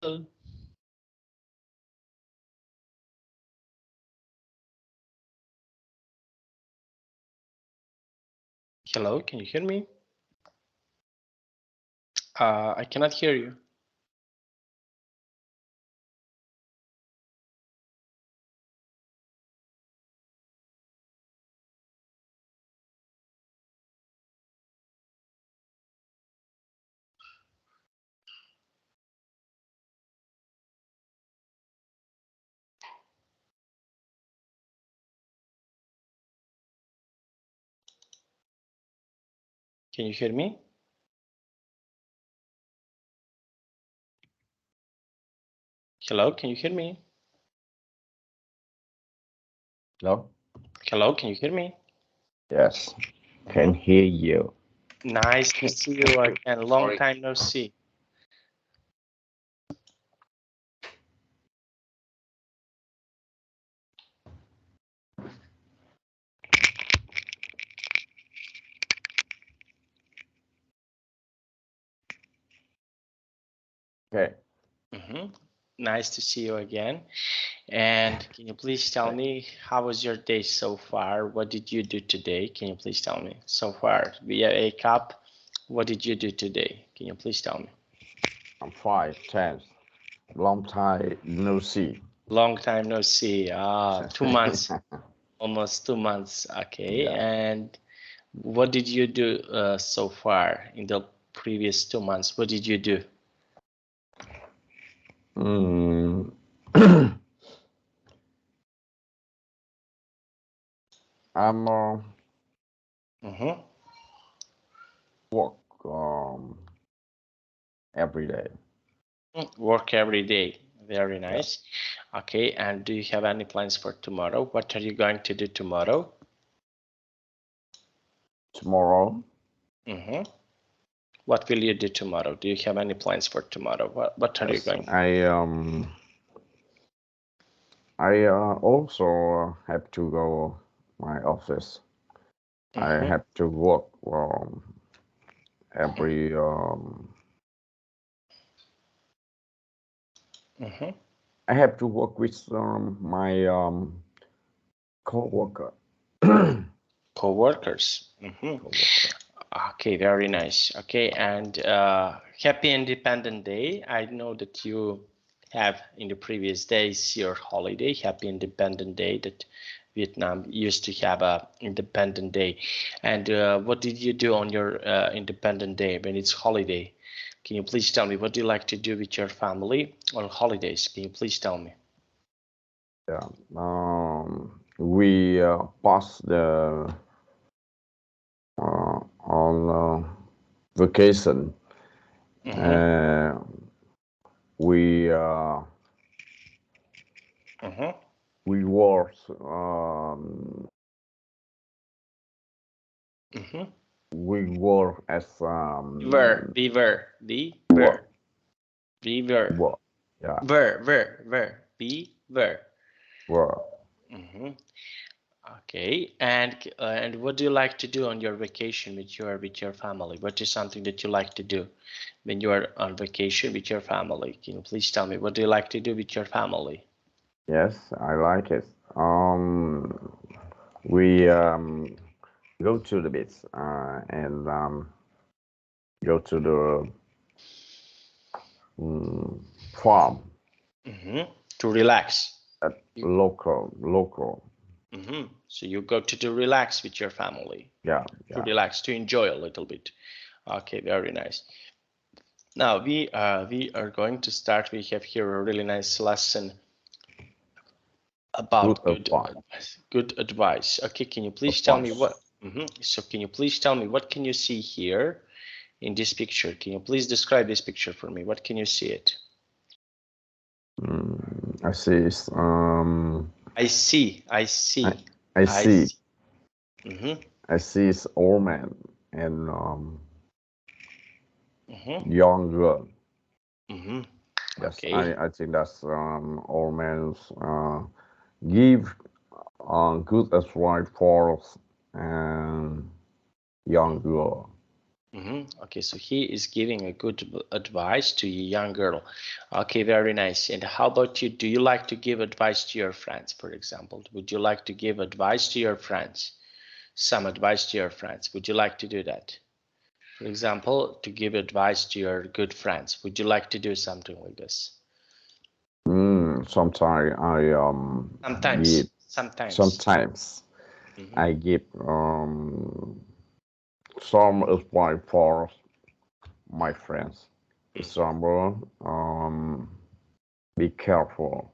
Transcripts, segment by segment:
Hello, can you hear me? I cannot hear you. Can you hear me? Hello, can you hear me? Hello? Hello, can you hear me? Yes, can hear you. Nice to see you again. Long time no see. Okay. Nice to see you again. And can you please tell me, how was your day so far? What did you do today? Can you please tell me so far? Via a cup, what did you do today? Can you please tell me? I'm fine, thanks. Long time no see. Long time no see. 2 months, almost 2 months. Okay. Yeah. And what did you do so far in the previous 2 months? What did you do? I'm work every day. Work every day. Very nice. Yeah. Okay. And do you have any plans for tomorrow? What are you going to do tomorrow? Tomorrow? What will you do tomorrow? Do you have any plans for tomorrow? What are you going to do? I also have to go my office. I have to work every I have to work with my co-worker. Co-workers. Okay, very nice. Okay, and happy Independent Day. I know that you have in the previous days your holiday, Happy Independent Day, that Vietnam used to have a Independent Day. And what did you do on your Independent Day when it's holiday? Can you please tell me, what do you like to do with your family on holidays? Can you please tell me? Yeah, we pass the on vacation. We work we work as Beaver. Yeah. Beaver. Okay, and what do you like to do on your vacation with your family? What is something that you like to do when you are on vacation with your family? Can you please tell me, what do you like to do with your family? Yes, I like it. We go to the beach and go to the farm to relax. Local. So you go to relax with your family. Yeah. To relax, to enjoy a little bit. Okay, very nice. Now we are going to start. We have here a really nice lesson about good advice. Okay, can you please tell me what? So can you please tell me, what can you see here in this picture? Can you please describe this picture for me? What can you see it? I see. I see. I see it's old man and young girl. Yes, okay. I think that's old man's give good advice for young girl. Okay, so he is giving a good advice to a young girl. Okay, very nice. And how about you? Do you like to give advice to your friends, for example? Would you like to give advice to your friends? Some advice to your friends. Would you like to do that? For example, to give advice to your good friends. Would you like to do something like this? Sometimes give sometimes I give some advice for my friends. Example, be careful.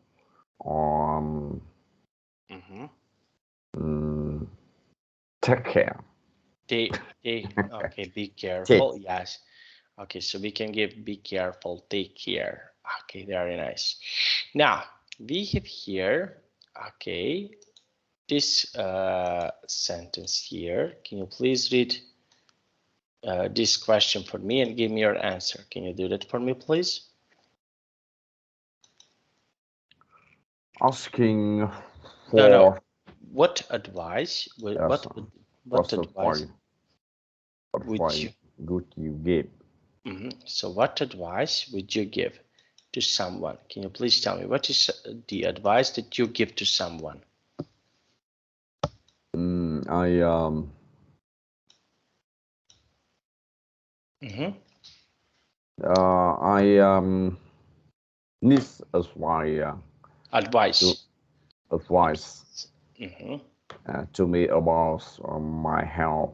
Take care. Okay, be careful. Yes. Okay, so we can give be careful, take care. Okay, very nice. Now we have here, okay, this sentence here. Can you please read this question for me and give me your answer? Can you do that for me, please? Asking for no. What advice? What advice would you give? So what advice would you give to someone? Can you please tell me what is the advice that you give to someone? Need advice to me about my health.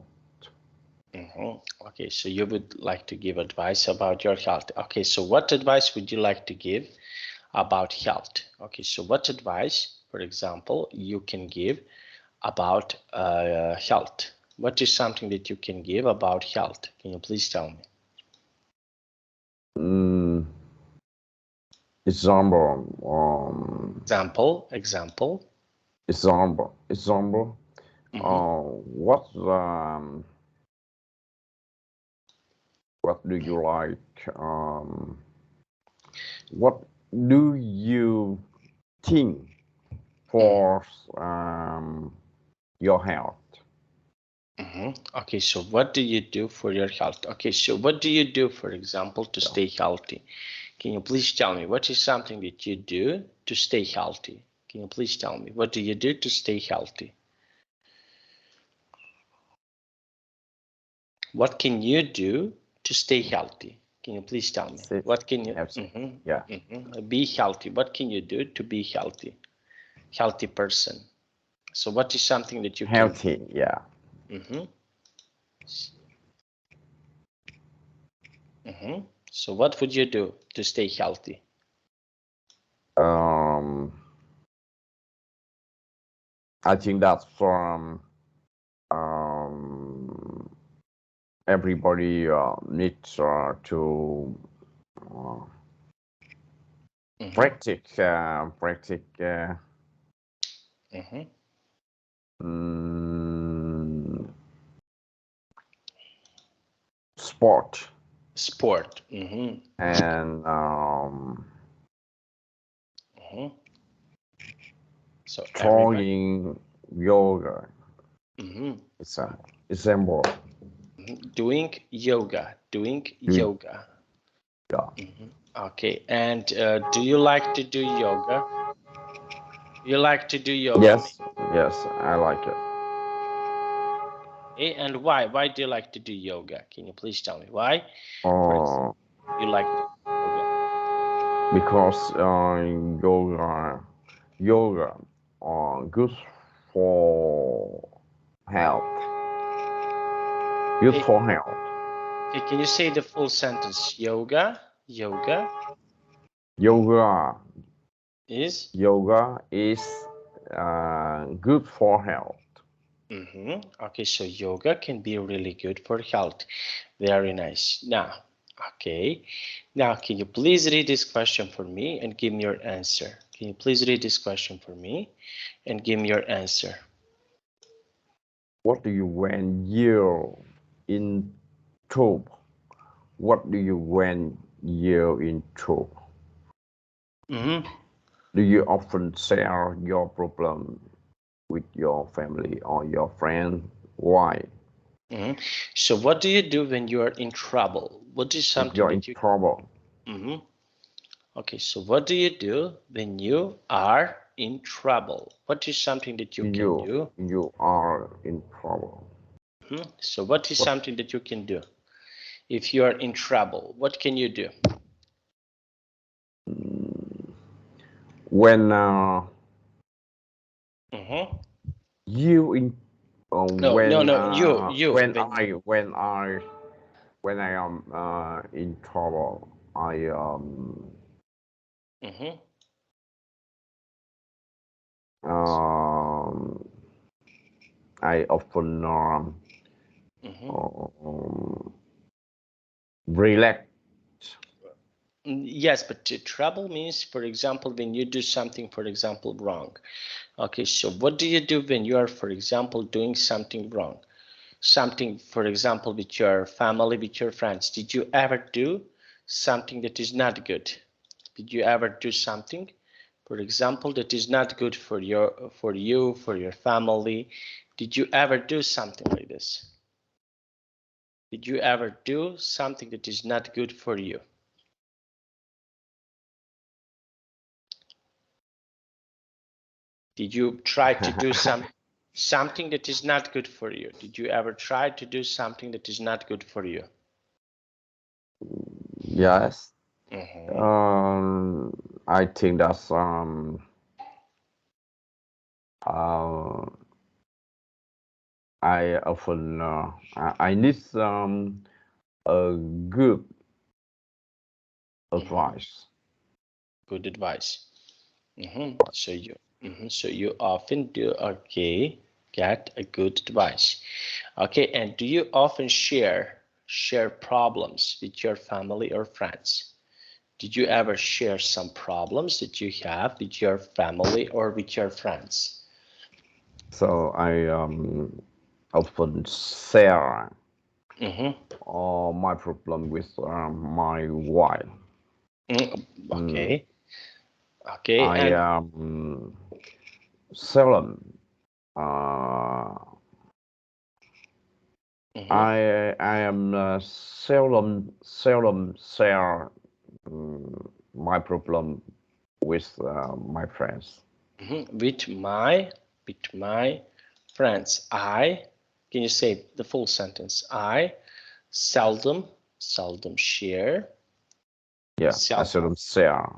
Okay, so you would like to give advice about your health. Okay, so what advice would you like to give about health? Okay, so what advice, for example, you can give about health? What is something that you can give about health? Can you please tell me? Example. What do you like? What do you think for your health? Okay, so what do you do for your health? Okay, so what do you do, for example, to stay healthy? Can you please tell me what is something that you do to stay healthy? Can you please tell me what do you do to stay healthy? What can you do to stay healthy? Can you please tell me? What can you be healthy? What can you do to be healthy? Healthy person. So what is something that you can do? So what would you do to stay healthy? I think that's from everybody needs to practice sport. And so trying yoga. It's a example. Doing yoga. Okay, and do you like to do yoga? You like to do yoga? Yes, I like it. Okay, and why? Why do you like to do yoga? Can you please tell me why? You like to do yoga? Because yoga good for health. Good for health. Okay, can you say the full sentence? Yoga is good for health. Okay, so yoga can be really good for health. Very nice. Now, okay. Now, can you please read this question for me and give me your answer? Can you please read this question for me and give me your answer? What do you when you're in trouble? What do you when you're in trouble? Do you often share your problem with your family or your friend? Why? Mm-hmm. So what do you do when you are in trouble? What is If something you're in that you... trouble, Mm-hmm. Okay, so what do you do when you are in trouble? What is something that you can do? you are in trouble. Mm-hmm. So what is What something that you can do if you are in trouble? What can you do? when Mm-hmm. you in No, no, no. You. when I am in trouble, Mm-hmm. um, I often Mm-hmm. relax. Yes, but trouble means, for example, when you do something, for example, wrong. Okay, so what do you do when you are, for example, doing something wrong? Something, for example, with your family, with your friends. Did you ever do something that is not good? Did you ever do something, for example, that is not good for you, for your family? Did you ever do something like this? Did you ever do something that is not good for you? Did you try to do something that is not good for you? Did you ever try to do something that is not good for you? Yes. Mm-hmm. I think that's uh, I often I need a good advice. Good advice. So you often do get a good advice. Okay, and do you often share problems with your family or friends? Did you ever share some problems that you have with your family or with your friends? So I often share Mm-hmm. my problem with my wife. Mm, Okay. Okay, I and seldom uh, mm-hmm. I am seldom share my problem with my friends. Mm-hmm. With my friends, can you say the full sentence? I seldom share. Yeah, I Seldom. seldom share.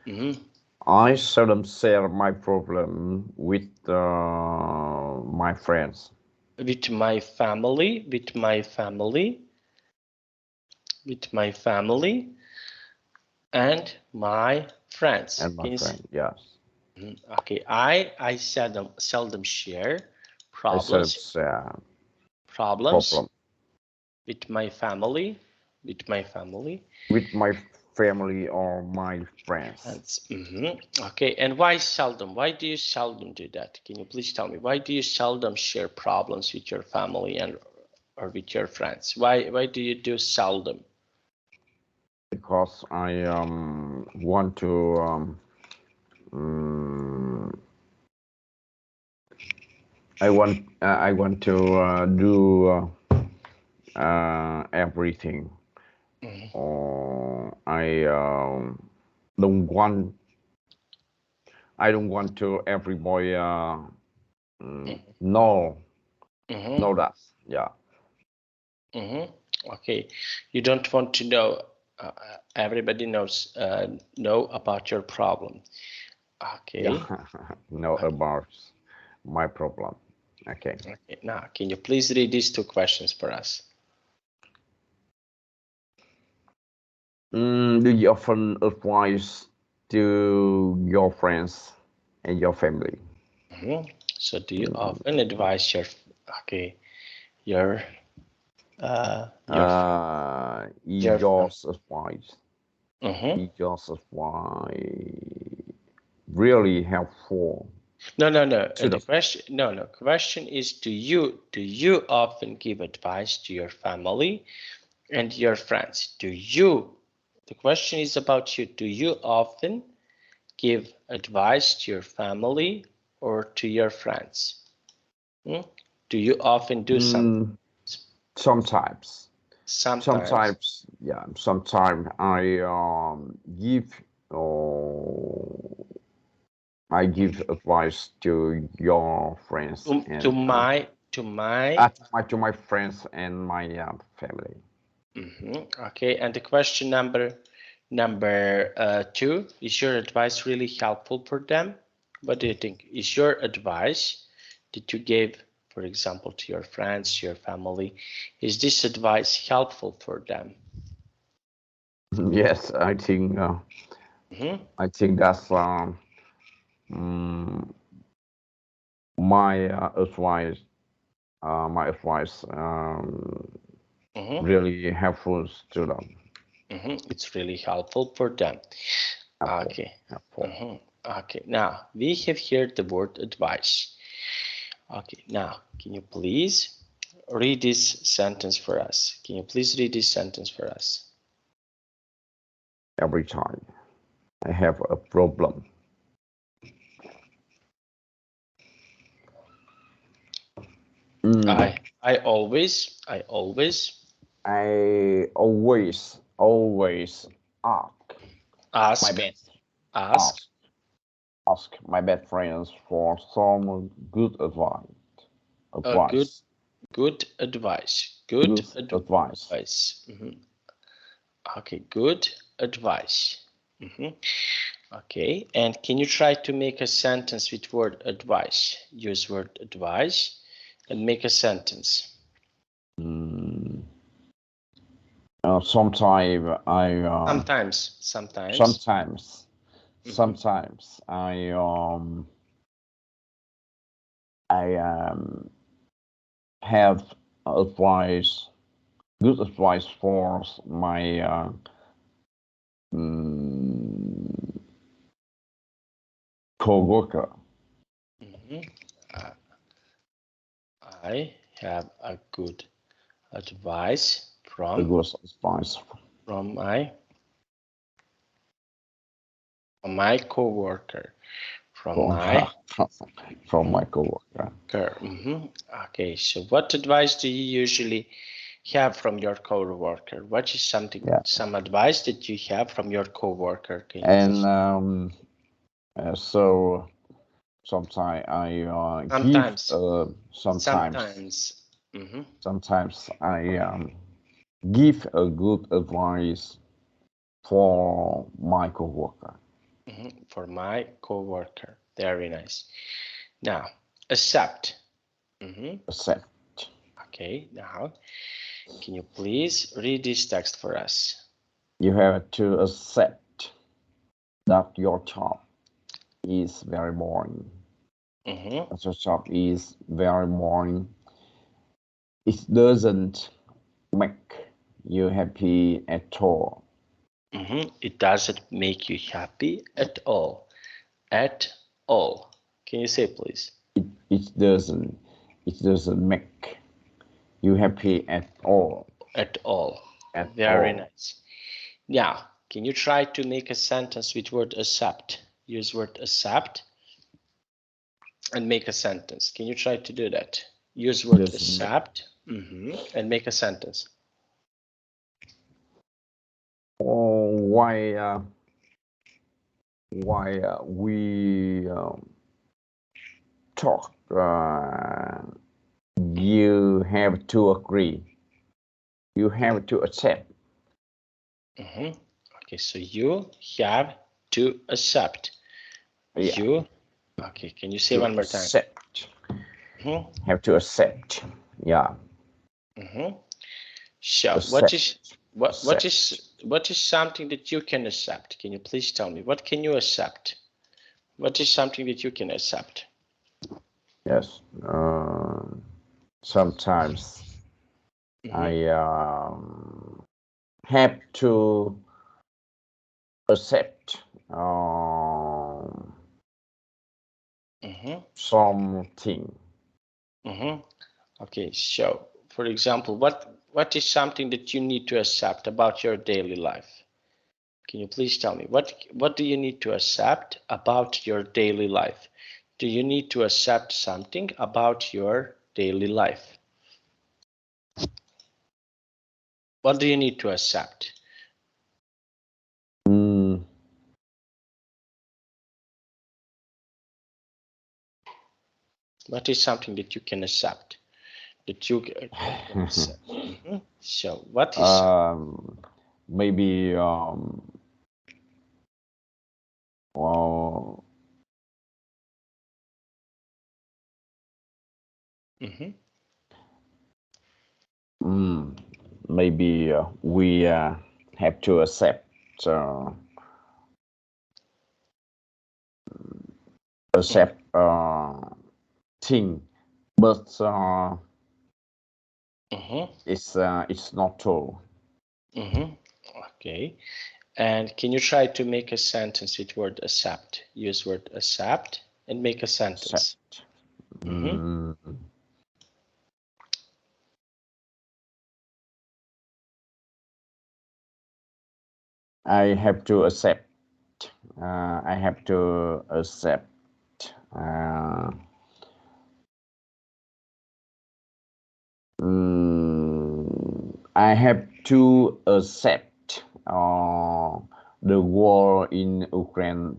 Mm-hmm. I seldom share my problem with my friends With my family, with my family and my friends. and my Can you friend. Yes, okay, I seldom share I seldom problems share problems problem with my family, with my family. with my family or my friends. Okay, and why seldom? Why do you seldom do that? Can you please tell me why do you seldom share problems with your family and or with your friends? Why do you do seldom? Because I want to mm, I want to do everything. Or don't want I don't want to every boy know Mm-hmm. know that. Yeah. Mm-hmm. Okay, you don't want to know. Everybody know about your problem. Yeah. Okay. Know about my problem. Okay. Okay. Now, can you please read these two questions for us? Do you often advise to your friends and your family? So, do you often advise okay your your your Just advice. mm-hmm. Just advice really helpful No. to The the question, no. Question is, do you often give advice to your family and your friends? The question is about you. Do you often give advice to your family or to your friends? Hmm? Do you often do something? Sometimes. Sometimes. Yeah. Sometimes I give advice to your friends and To my to my friends and my family. Okay, and the question number 2, is your advice really helpful for them? What do you think? Is your advice that you gave, for example, to your friends, your family, is this advice helpful for them? Yes, I think that's my advice. My advice really helpful to them. It's really helpful for them. Okay. Okay. Now we have here the word advice. Okay. Now, can you please read this sentence for us? Can you please read this sentence for us? Every time I have a problem, I always ask ask my best friends for some good advice. good advice. Okay, good advice. Okay, and can you try to make a sentence with word advice? Use word advice and make a sentence. Sometimes I have good advice for my co-worker. I have a good advice from my co-worker. From my co-worker. Okay, so what advice do you usually have from your co-worker? What is some advice that you have from your co-worker? And so sometimes I sometimes I give a good advice for my co-worker. For my co-worker. Very nice. Now, accept. Accept. Okay, now, can you please read this text for us? You have to accept that your job is very boring. That your job is very boring. It doesn't make you happy at all. It doesn't make you happy at all. At all. Can you say, please? It doesn't make you happy at all. At all. Very nice. Now, can you try to make a sentence with word accept? Use word accept and make a sentence. Can you try to do that? Use word accept and make a sentence. Why we talk? You have to agree. You have to accept. Okay, so you have to accept. You. Okay, can you say one more time? Accept. Have to accept. Yeah. So what is something that you can accept? Can you please tell me? What can you accept? What is something that you can accept? Yes. Sometimes I have to accept something. Okay, so for example, what is something that you need to accept about your daily life? Can you please tell me what do you need to accept about your daily life? Do you need to accept something about your daily life? What do you need to accept? What is something that you can accept? That you can accept? So what is maybe well, maybe we have to accept thing, but it's not true. Okay. And can you try to make a sentence with word accept? Use word accept and make a sentence. I have to accept. I have to accept. I have to accept the war in Ukraine,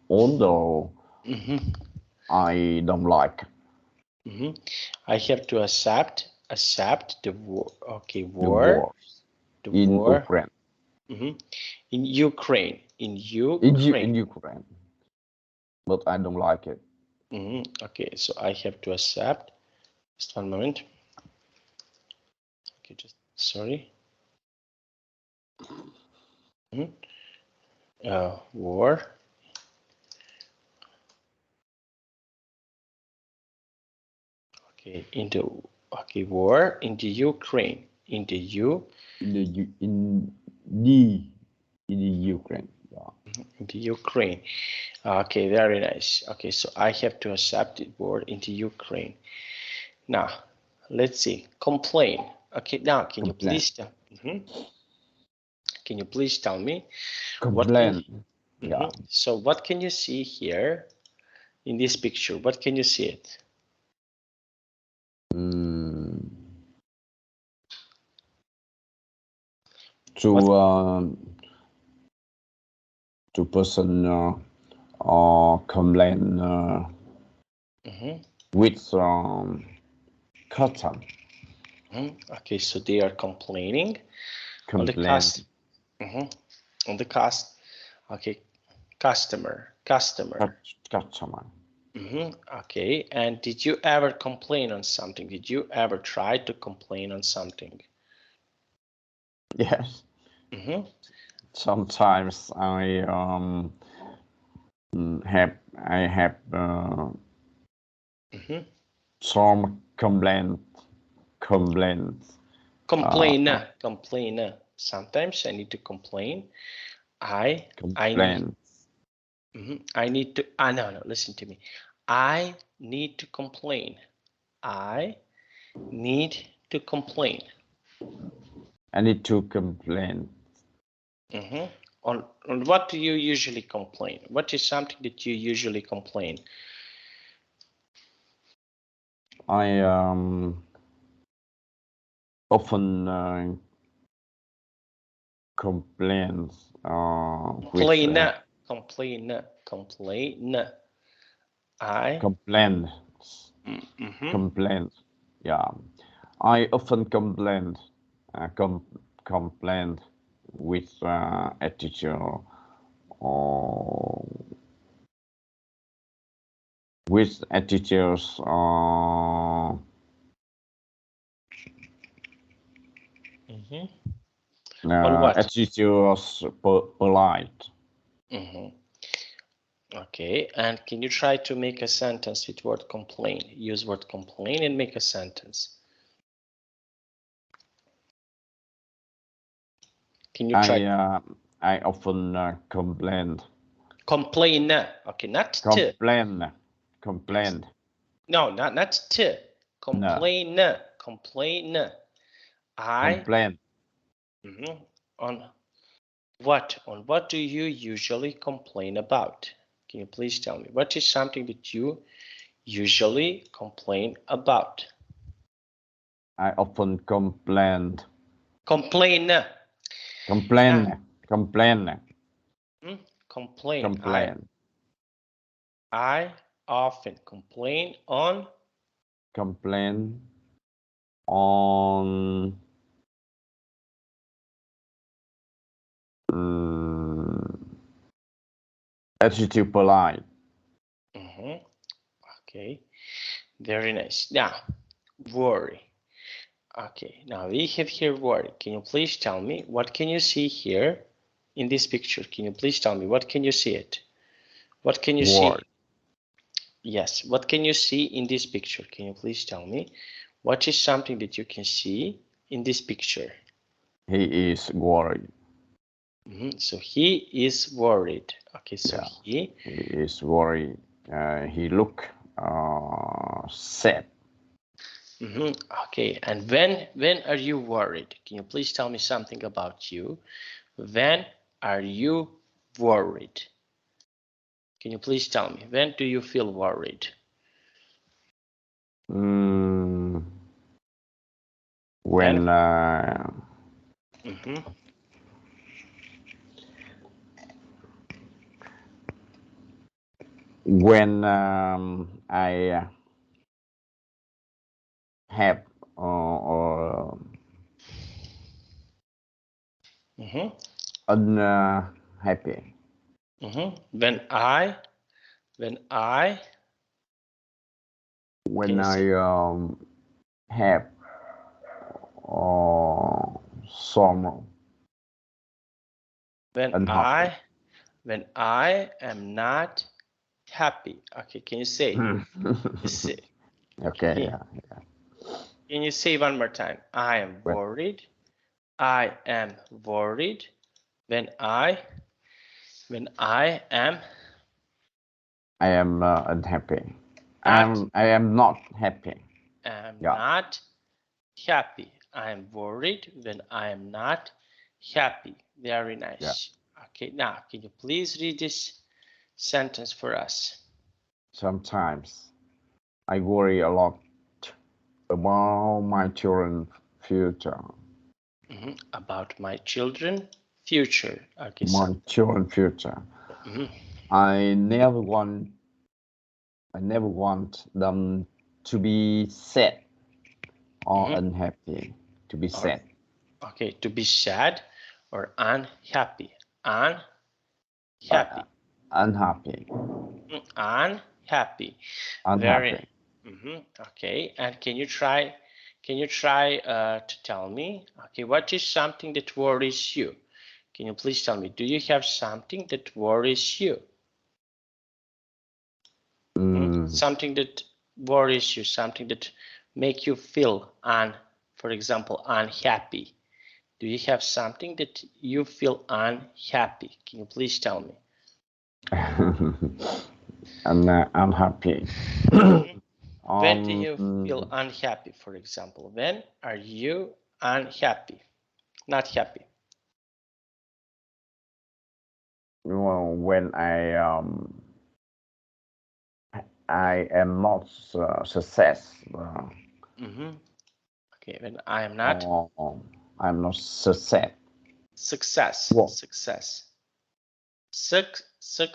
although I don't like. I have to accept the war. Okay, war in Ukraine. In Ukraine. In Ukraine. But I don't like it. Okay, so I have to accept. Just one moment. Okay, just sorry. War. Okay, war in the Ukraine. In the Ukraine. Yeah. In the Ukraine. Okay, very nice. Okay, so I have to accept the war in the Ukraine. Now, let's see. Complain. Okay, now can you please tell? Can you please tell me? Complain. So what can you see here in this picture? What can you see it? Two person complain with cotton. Okay, so they are complaining on the cost. On the cost. Okay, customer. Okay, and did you ever complain on something? Did you ever try to complain on something? Yes. Sometimes I have some complaints. Complain. Sometimes I need to complain. I need to. No. Listen to me. I need to complain. I need to complain. I need to complain. On what do you usually complain? What is something that you usually complain? I often complain. Complain. Complain. Yeah, I often complain. Complain with a teacher or with a teacher's a teacher's polite. Okay, and can you try to make a sentence with word complain? Use word complain and make a sentence. Can you try? I often complain. Complain. Okay, not complain. No, not to. Complain. No. Complain. Complain. On what? On what do you usually complain about? Can you please tell me? What is something that you usually complain about? I often complain Complain. Complain. Complain. Complain. Complain. I often complain on. Complain on adjective polite. Okay, very nice. Now, worry. Okay, now we have here worry. Can you please tell me what can you see here in this picture? Can you please tell me what can you see it? What can you see? Yes, what can you see in this picture? Can you please tell me what is something that you can see in this picture? He is worried. So he is worried. Okay, so Yeah, he is worried. He look sad. Okay, and when are you worried? Can you please tell me something about you? When are you worried? Can you please tell me, when do you feel worried? When when I have unhappy. When I have sorrow. When I am not happy. Okay, can you say? Okay, yeah. Can you say one more time? I am worried. I am worried when I am Unhappy. I am not happy. Not happy. I am worried when I am not happy. Very nice. Yeah. Okay, now can you please read this sentence for us? Sometimes I worry a lot about my children's future. About my children's future. Okay, my children's future. I never want them to be sad or unhappy. To be sad. Okay, to be sad or unhappy. Unhappy. Unhappy. Unhappy. Very. Okay, and can you try to tell me, okay, what is something that worries you? Can you please tell me, do you have something that worries you? Something that worries you, something that make you feel for example, unhappy. Do you have something that you feel unhappy? Can you please tell me? I'm unhappy. When do you feel unhappy, for example? When are you unhappy? Not happy. Well, when I am not successful. Okay, when I am not. I'm not success. Success. What? Success. Success.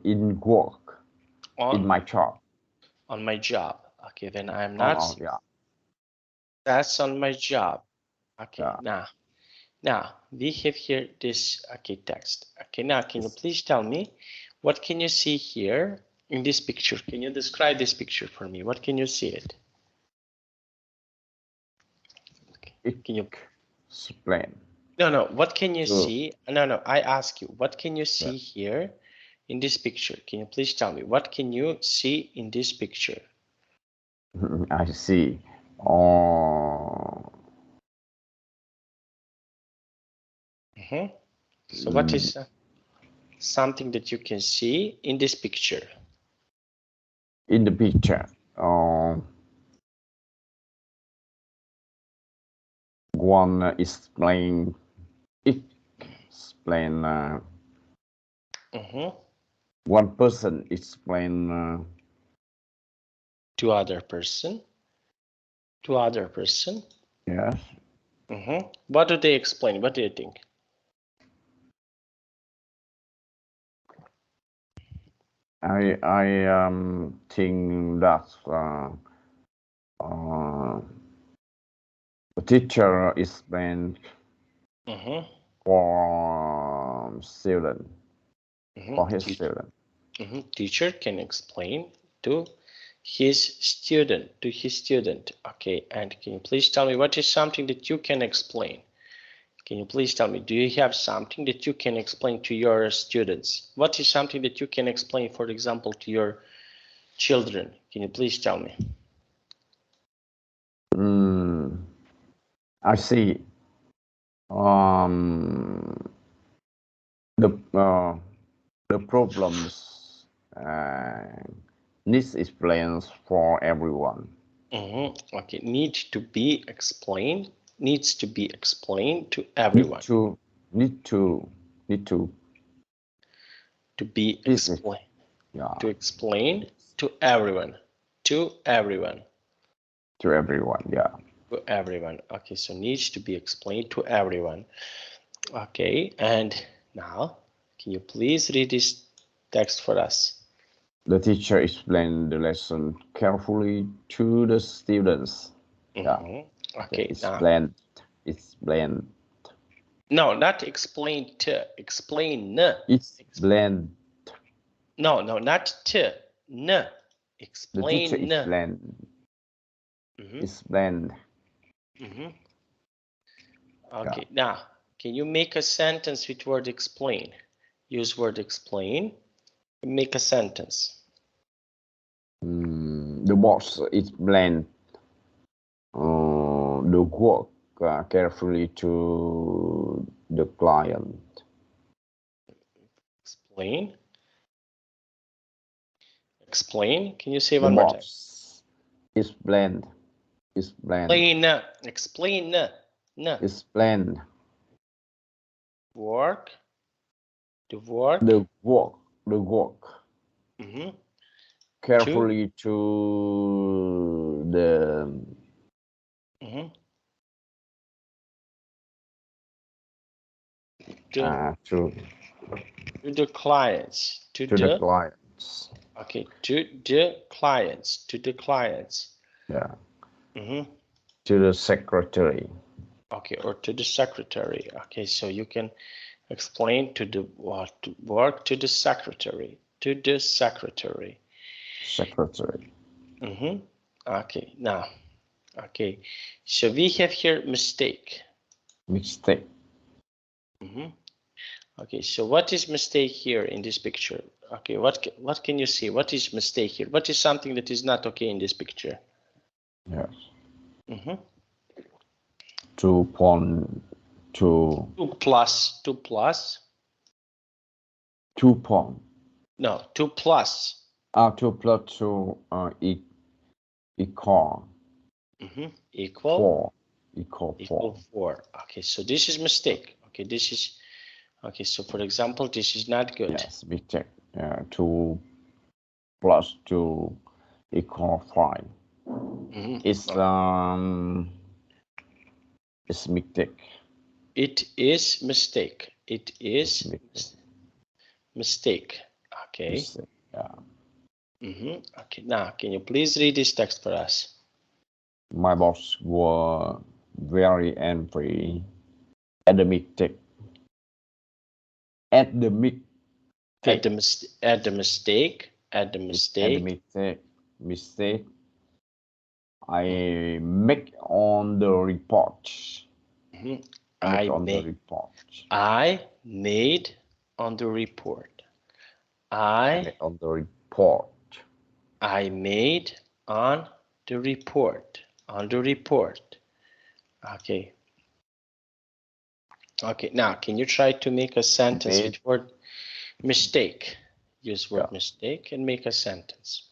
In work. In my job. On my job. Okay, then I am not. That's on my job. Okay, now we have here this text. Okay, now can you please tell me what can you see here in this picture? Can you describe this picture for me? What can you see it? Can you explain? No. What can you see? No. I ask you, what can you see here in this picture? Can you please tell me what can you see in this picture? I see. So what is something that you can see in this picture? In the picture, one is playing. One person is playing to other person. to other person. Yes. What do they explain? What do you think? I think that the teacher explained for student, for his student. Teacher can explain to his student, Okay, and can you please tell me what is something that you can explain? Can you please tell me, do you have something that you can explain to your students? What is something that you can explain, for example, to your children? Can you please tell me? I see. The problems needs explains for everyone. Okay, needs to be explained to everyone. Need to be explained. Yeah. To explain to everyone. To everyone. To everyone, yeah. To everyone. Okay, so needs to be explained to everyone. Okay, and now can you please read this text for us? The teacher explained the lesson carefully to the students. Yeah. Okay, explain. No, not explain to. Explain. Explain. No, not to. N. Explain. The teacher explained. Explained. Okay, now can you make a sentence with word explain? Use word explain. Make a sentence. The boss explained the work carefully to the client. Explain. Explain. Can you say one more time? Explain. Explain. Explain. No. Explain. Work. The work. The work. Carefully to the to the clients. To the clients. Okay, to the clients. To the clients. Yeah. To the secretary. Okay, or to the secretary. Okay, so you can explain to the work to the secretary. To the secretary. Secretary. Okay, now. Okay, so we have here mistake. Mistake. Okay, so what is mistake here in this picture? Okay, what can you see? What is mistake here? What is something that is not okay in this picture? Yes. 2.2. 2 plus. 2 plus. 2 point. No, 2 plus. 2 plus 2 equal. Equal. 4. Equal 4. Okay, so this is mistake. Okay, this is. Okay, so for example, this is not good. Yes, big check. 2 plus 2 equal 5. It's mistake. It is mistake. It is mistake. Okay. Mistake, yeah. Okay, now can you please read this text for us? My boss was very angry at the mistake. At the mistake I make on the report. I made on the report. I made on the report. On the report. Okay. Okay, now can you try to make a sentence with word mistake? Use word mistake and make a sentence.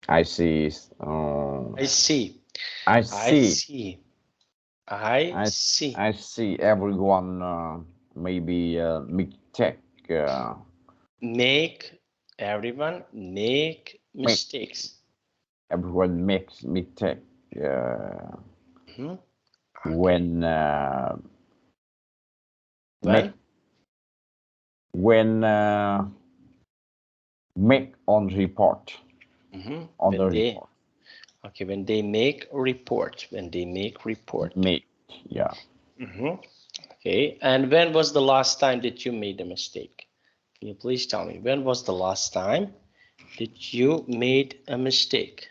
I see. I see. Everyone maybe mistake. Everyone make mistakes. Everyone makes mistake Mhm. when When? make on report on the When they, report. okay, when they make a report, when they make report. Make, yeah. Okay, and when was the last time that you made a mistake? Can you please tell me, when was the last time that you made a mistake?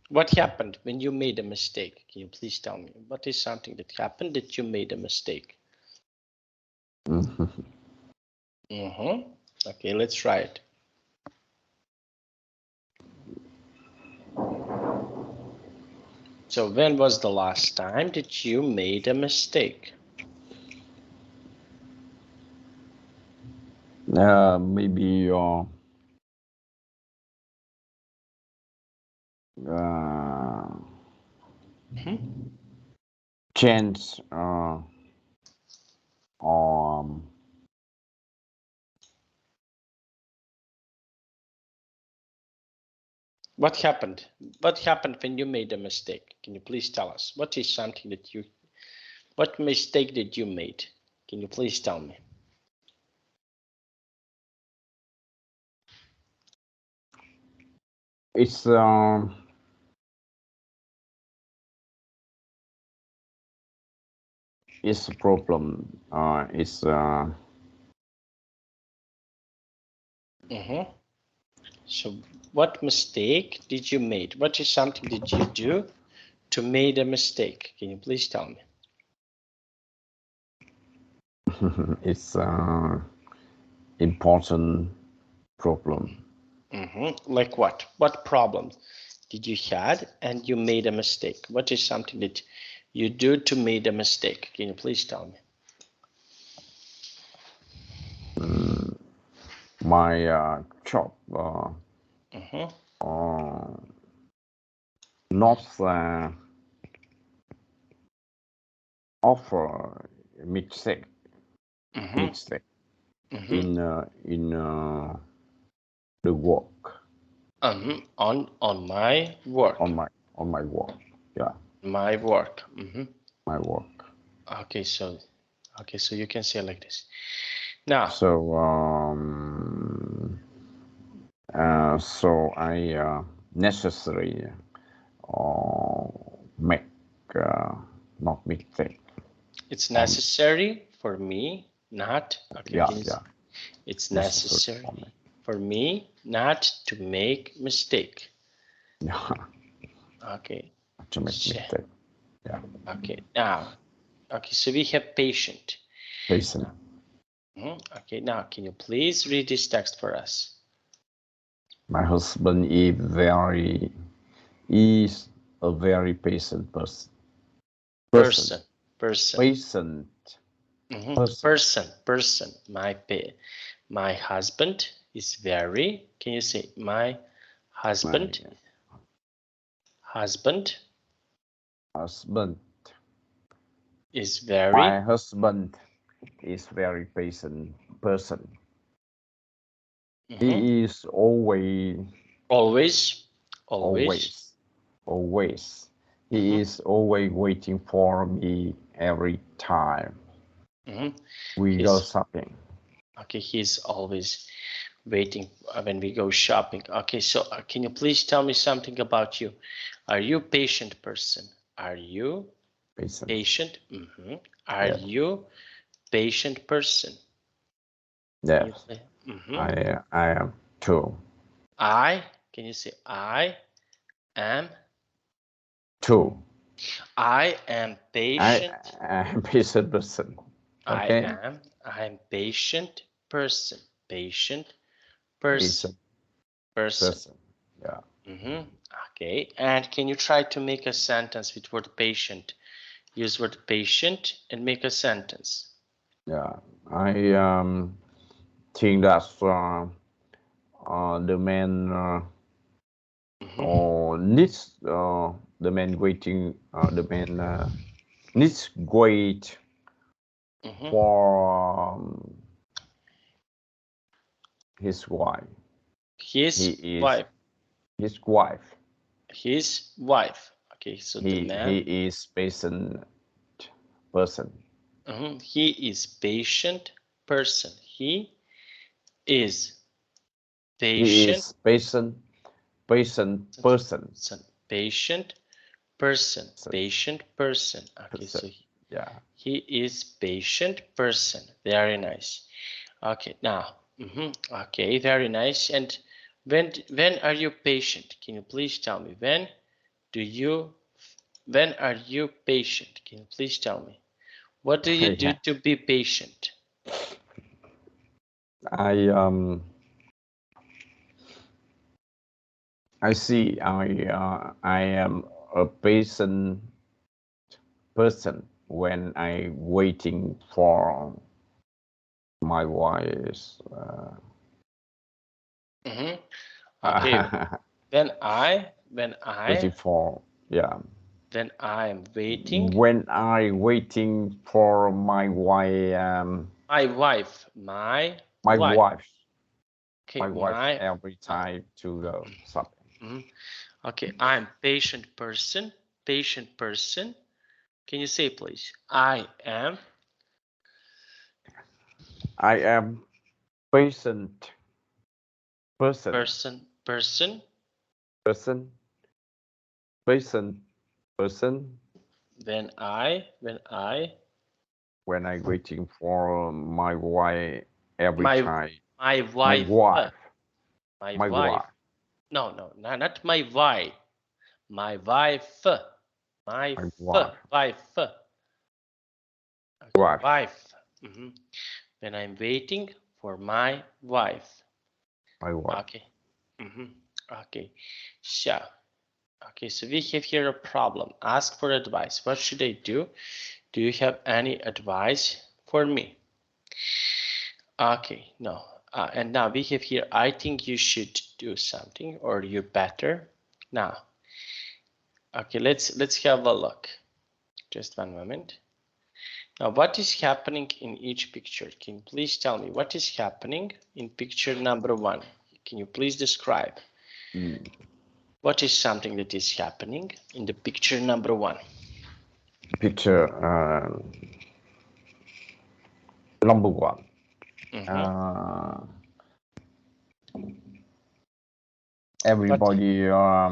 What happened when you made a mistake? Can you please tell me? What is something that happened that you made a mistake? Okay, let's try it. So when was the last time that you made a mistake? Maybe change What happened? What happened when you made a mistake? Can you please tell us? What is something that you, what mistake did you made? Can you please tell me? it's a problem. So what mistake did you make? What is something did you do to make a mistake? Can you please tell me? it's important problem. Like what? What problem did you had and you made a mistake? What is something that you do to make a mistake? Can you please tell me? My job not offer mistake in the work On my work. on my work. Yeah, My work. my work. Okay, so you can say like this. Now, So so I necessary make not mistake. it's necessary for me not, okay, Yeah, can you, yeah. it's Necessary necessary for me not to make mistake. Yeah, Okay. to make mistake. Yeah. Okay, now, okay, so we have patient. Patient. Okay, now can you please read this text for us? My husband is a very patient person. Person. Patient. Person. My husband is very, can you say my husband? Husband is very. My husband is very patient person. He is always. He is always waiting for me every time we go shopping. Okay, he's always waiting when we go shopping. Okay, so can you please tell me something about you? Are you a patient person? Are you patient? Are you patient person? Yes. I am too. Can you say I am? Too. I am patient. I am patient person. Okay. I am patient person. Patient person. Person. Yeah. Okay, and can you try to make a sentence with word patient? Use word patient and make a sentence. Yeah. I think that the man needs the man waiting. The man needs wait for his wife. His He is wife. his wife. His wife. Okay, so the man. He is patient person. He is patient person. He is He patient. is patient person. Patient person. Patient person. Okay, so yeah. he is patient person. Very nice. Okay, now. Okay, very nice. And when are you patient? Can you please tell me when are you patient? Can you please tell me? What do you do to be patient? I see. I am a patient person when I waiting for my wife's. Okay. when I waiting for when I am waiting. When I waiting for my wife. My wife. My wife. Wife. Okay, My wife every time to go shopping. Okay, I'm patient person. Patient person. Can you say please? I am patient person. Person. Patient person. When I waiting for my wife every time. My wife. My wife. No, not my wife. My wife. My wife. Okay, wife. When I'm waiting for my wife. My wife. Okay. Okay. So. Okay, so we have here a problem. Ask for advice. What should I do? Do you have any advice for me? Okay, no. And now we have here, I think you should do something, or you better. Now, okay, let's have a look. Just one moment. Now, what is happening in each picture? Can you please tell me what is happening in picture number 1? Can you please describe? What is something that is happening in the picture number 1? Picture number 1. Everybody a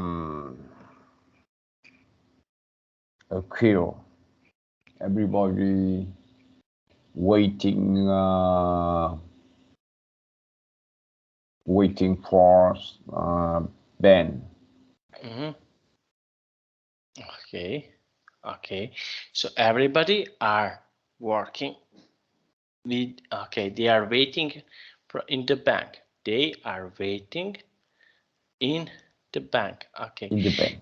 queue. Everybody waiting for Ben. Okay. So everybody are working with, okay, they are waiting in the bank. They are waiting in the bank. Okay. In the bank.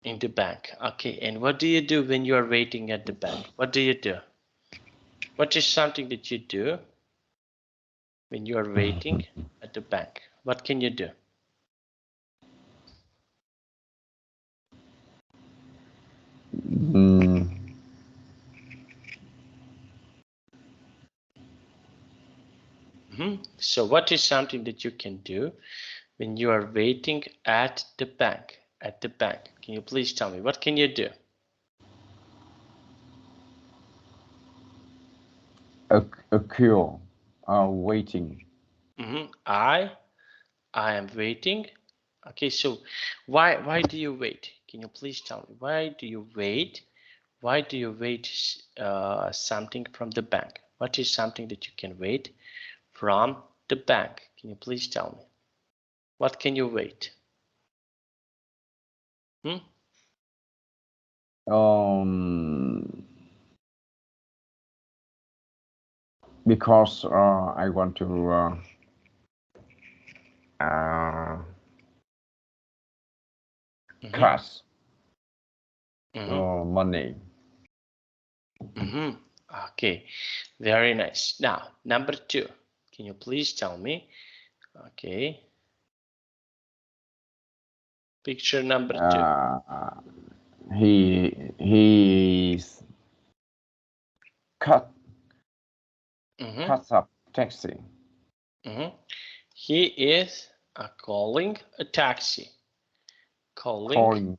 In the bank. Okay. And what do you do when you are waiting at the bank? What do you do? What is something that you do when you are waiting at the bank? What can you do? So what is something that you can do when you are waiting at the bank? At the bank. Can you please tell me? What can you do? A queue waiting. I am waiting. Okay, so why do you wait? Can you please tell me? Why do you wait? Why do you wait something from the bank? What is something that you can wait from the bank? Can you please tell me? What can you wait? Because I want to cash money. Okay, very nice. Now, number 2. Can you please tell me? Okay. Picture number 2. He's cuts up taxi. He is Calling a taxi. Calling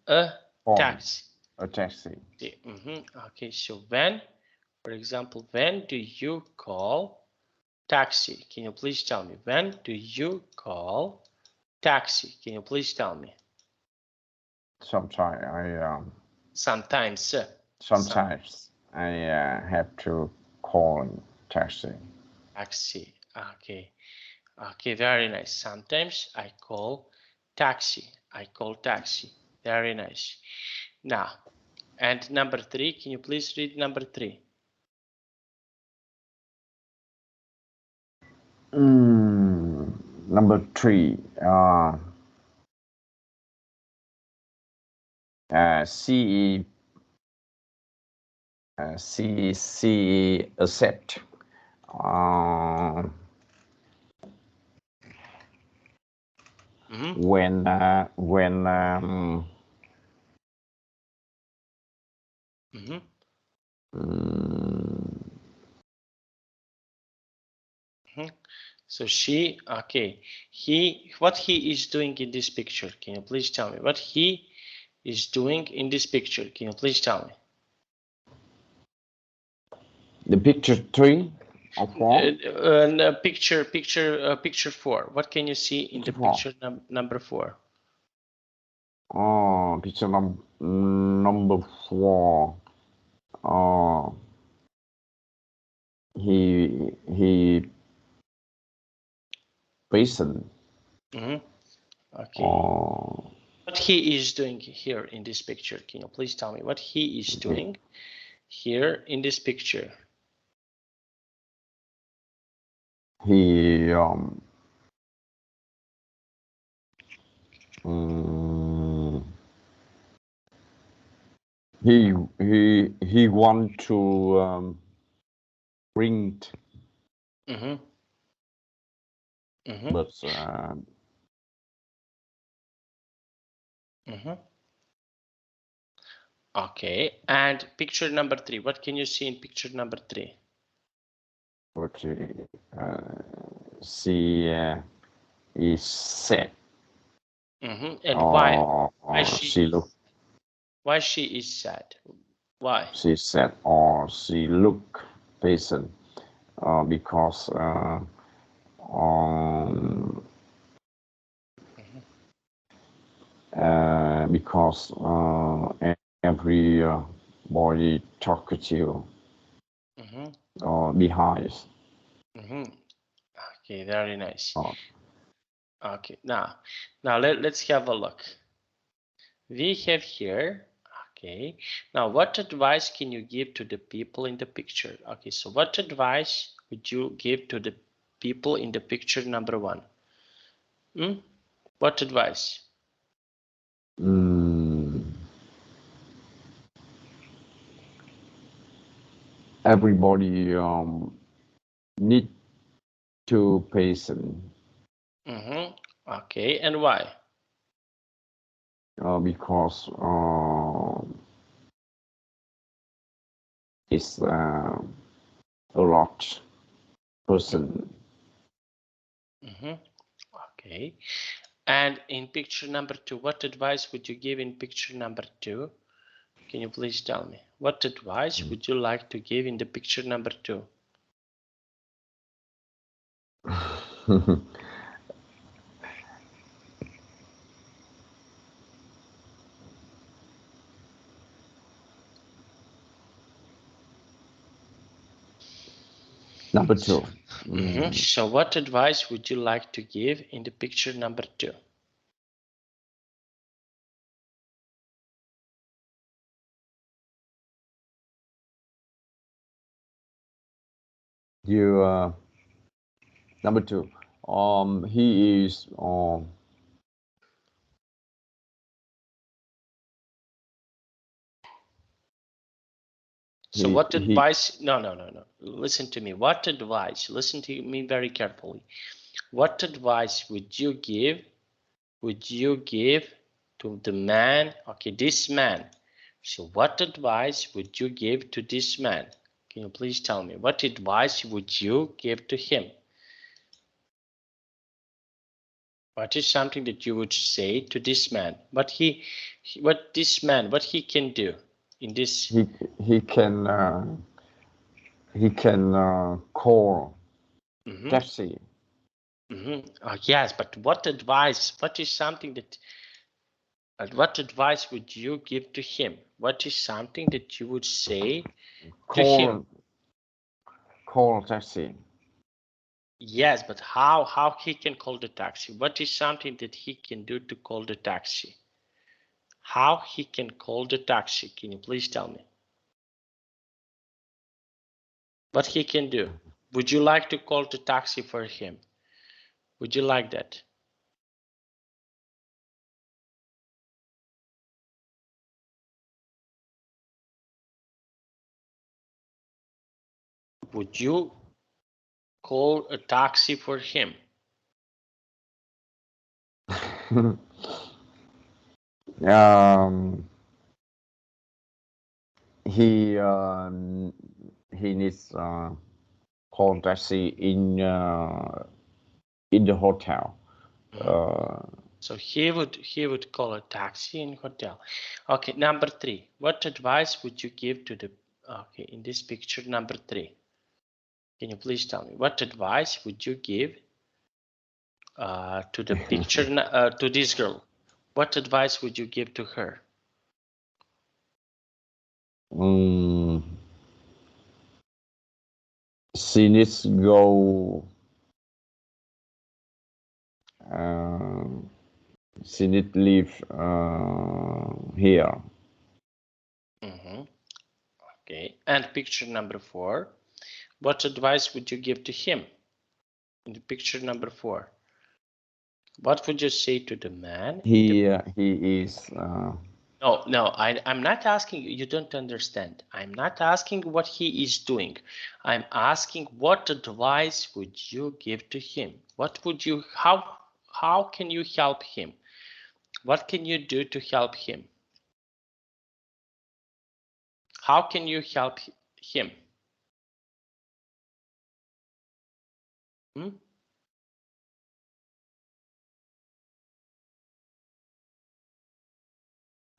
a taxi. A taxi. Okay, so when, for example, when do you call taxi? Can you please tell me? When do you call taxi? Can you please tell me? Sometimes I have to call taxi. Taxi. Okay. Okay, very nice. Sometimes I call taxi. I call taxi. Very nice. Now, and number 3, can you please read number 3? Number 3. C accept. When So she, okay, what he is doing in this picture? Can you please tell me what he is doing in this picture? Can you please tell me? The picture 3 or 4? Picture 4. What can you see in the picture number 4? Oh, picture number 4. He patient. Okay. What he is doing here in this picture? Can you please tell me what he is doing here in this picture? He want to print, but Okay, and picture number 3. What can you see in picture number 3? Okay, she is sad. And why she is sad? Why? She said, or she look patient, because everybody talk to you behind. Okay, very nice. Okay, now let's have a look. We have here, okay, now what advice can you give to the people in the picture? Okay, so what advice would you give to the people in the picture number 1? What advice? Everybody need to patient. Okay, and why? Because it's a lot person. Okay, and in picture number 2, what advice would you give in picture number 2? Can you please tell me what advice would you like to give in the picture number 2? Number 2. So what advice would you like to give in the picture number 2? Number 2. He is So what advice? No. Listen to me. What advice? Listen to me very carefully. What advice would you give? Would you give to the man? Okay, this man. So what advice would you give to this man? Can you please tell me what advice would you give to him? What is something that you would say to this man? What he can do in this? He can call taxi. Yes, but what advice? What is something that? What advice would you give to him? What is something that you would say to him? Call taxi. Yes, but how he can call the taxi? What is something that he can do to call the taxi? How he can call the taxi? Can you please tell me? What he can do? Would you like to call the taxi for him? Would you like that? Would you call a taxi for him? He needs call taxi in the hotel. So he would call a taxi in hotel. Okay, number 3. What advice would you give to the in this picture number 3? Can you please tell me what advice would you give to the picture to this girl? What advice would you give to her? She needs to go. She need to live here. Okay, and picture number 4. What advice would you give to him? In the picture number 4, what would you say to the man? He is. No, I'm not asking you. You don't understand. I'm not asking what he is doing. I'm asking what advice would you give to him? What would you? How can you help him? What can you do to help him? How can you help him?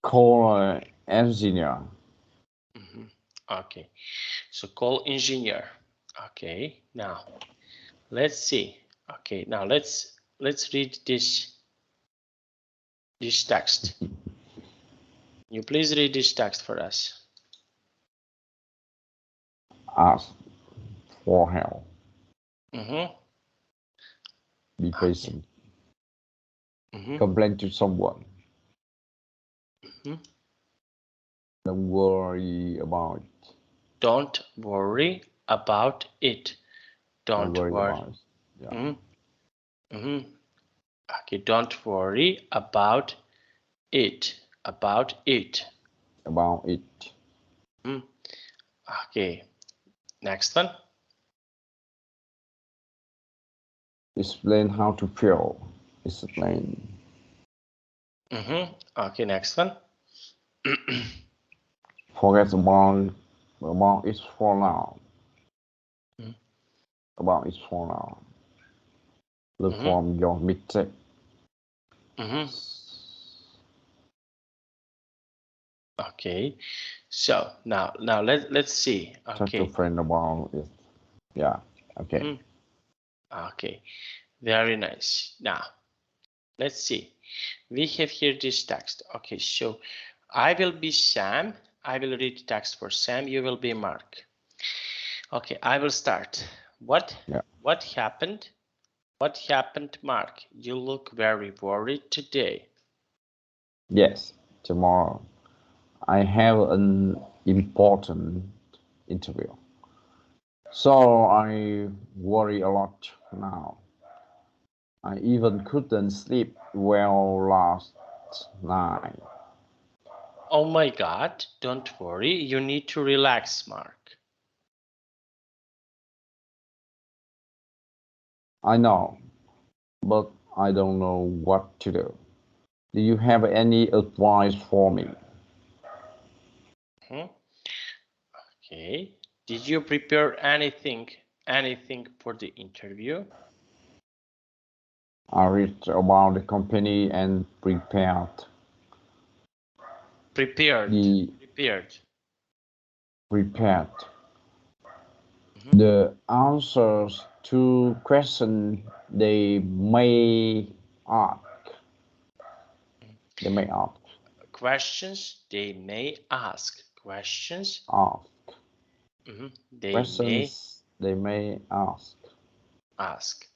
Call engineer. Okay, so call engineer. Okay, now let's see. Okay, now let's read this text. You please read this text for us. Ask for help. Be patient. Complain to someone. Don't worry about it. Don't worry about it. Don't worry. About it. Yeah. Okay, don't worry about it. About it. About it. Okay, next one. Explain how to feel. Explain. Okay, next one. Forget about it for now. About it for now. Learn from your mistake. Okay, so now let's see. Okay. Talk to a friend about it. Yeah. Okay. Okay, very nice. Now let's see. We have here this text. Okay, so I will be Sam. I will read text for Sam. You will be Mark. Okay, I will start. What happened? What happened, Mark? You look very worried today. Yes, tomorrow. I have an important interview. So I worry a lot now. I even couldn't sleep well last night. Oh my God, don't worry. You need to relax, Mark. I know, but I don't know what to do. Do you have any advice for me? Okay. Did you prepare anything for the interview? I read about the company and prepared. Prepared. The answers to questions they may ask. Questions they may ask. Questions. They may ask.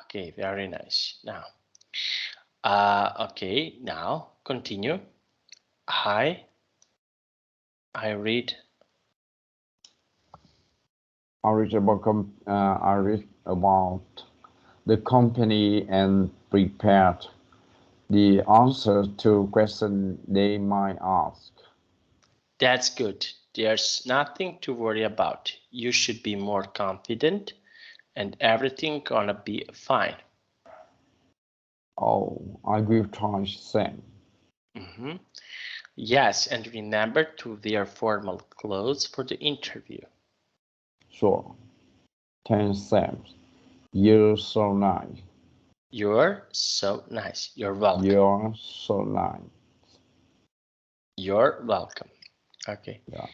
Okay, very nice. Now, okay, now continue. I read. I read about the company and prepared the answer to questions they might ask. That's good. There's nothing to worry about. You should be more confident and everything gonna be fine. Oh, I will try same. Yes, and remember to wear formal clothes for the interview. Sure. Thanks, Sam. You're so nice. You're so nice. You're welcome. You're so nice. You're welcome. Okay. Yeah.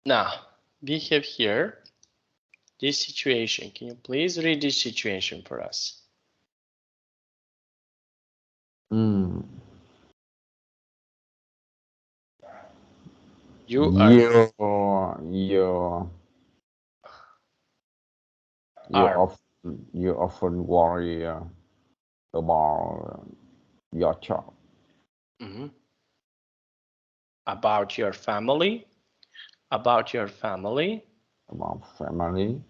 Now, we have here this situation. Can you please read this situation for us? You often worry about your job. About your family. About your family. About family.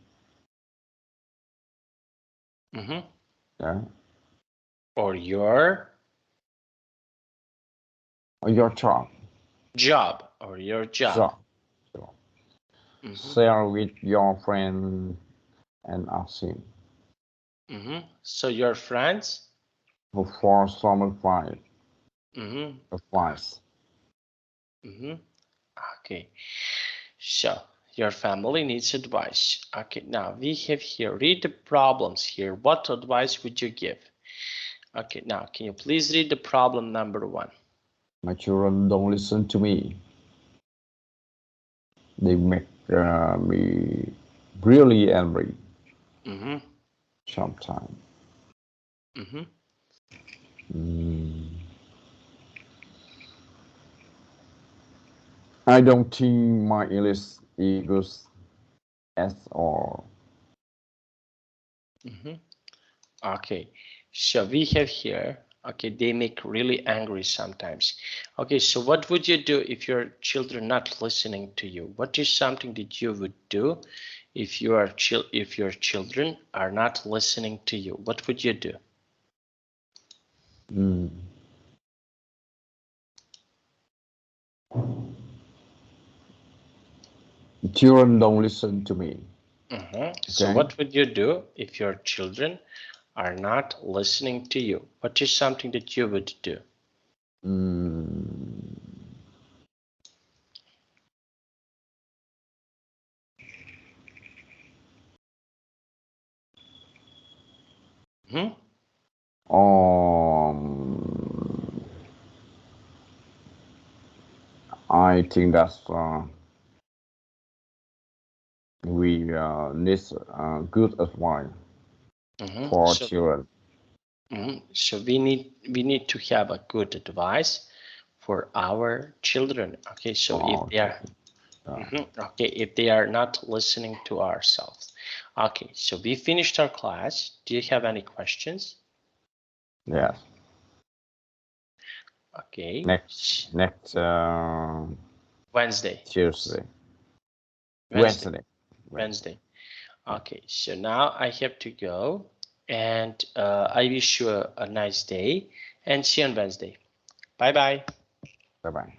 Yeah. Or your job. Job or your job. Sure. Share with your friend and ask him. So your friends? For some advice. Advice. Okay. So your family needs advice. Okay, now we have here, read the problems here. What advice would you give? Okay, now can you please read the problem number 1? My children don't listen to me. They make me really angry. Sometimes. I don't think my English is good at all. Okay, so we have here, okay, they make really angry sometimes. Okay, so what would you do if your children not listening to you? What is something that you would do if your children are not listening to you? What would you do? Children don't listen to me. Okay. So what would you do if your children are not listening to you? What is something that you would do? I think that's we need good advice for children. So we need to have a good advice for our children. Okay, so if they are okay, if they are not listening to ourselves. Okay, so we finished our class. Do you have any questions? Yes. Okay. Next Wednesday. Tuesday. Wednesday. Okay, so now I have to go, and I wish you a nice day, and see you on Wednesday. Bye bye. Bye bye.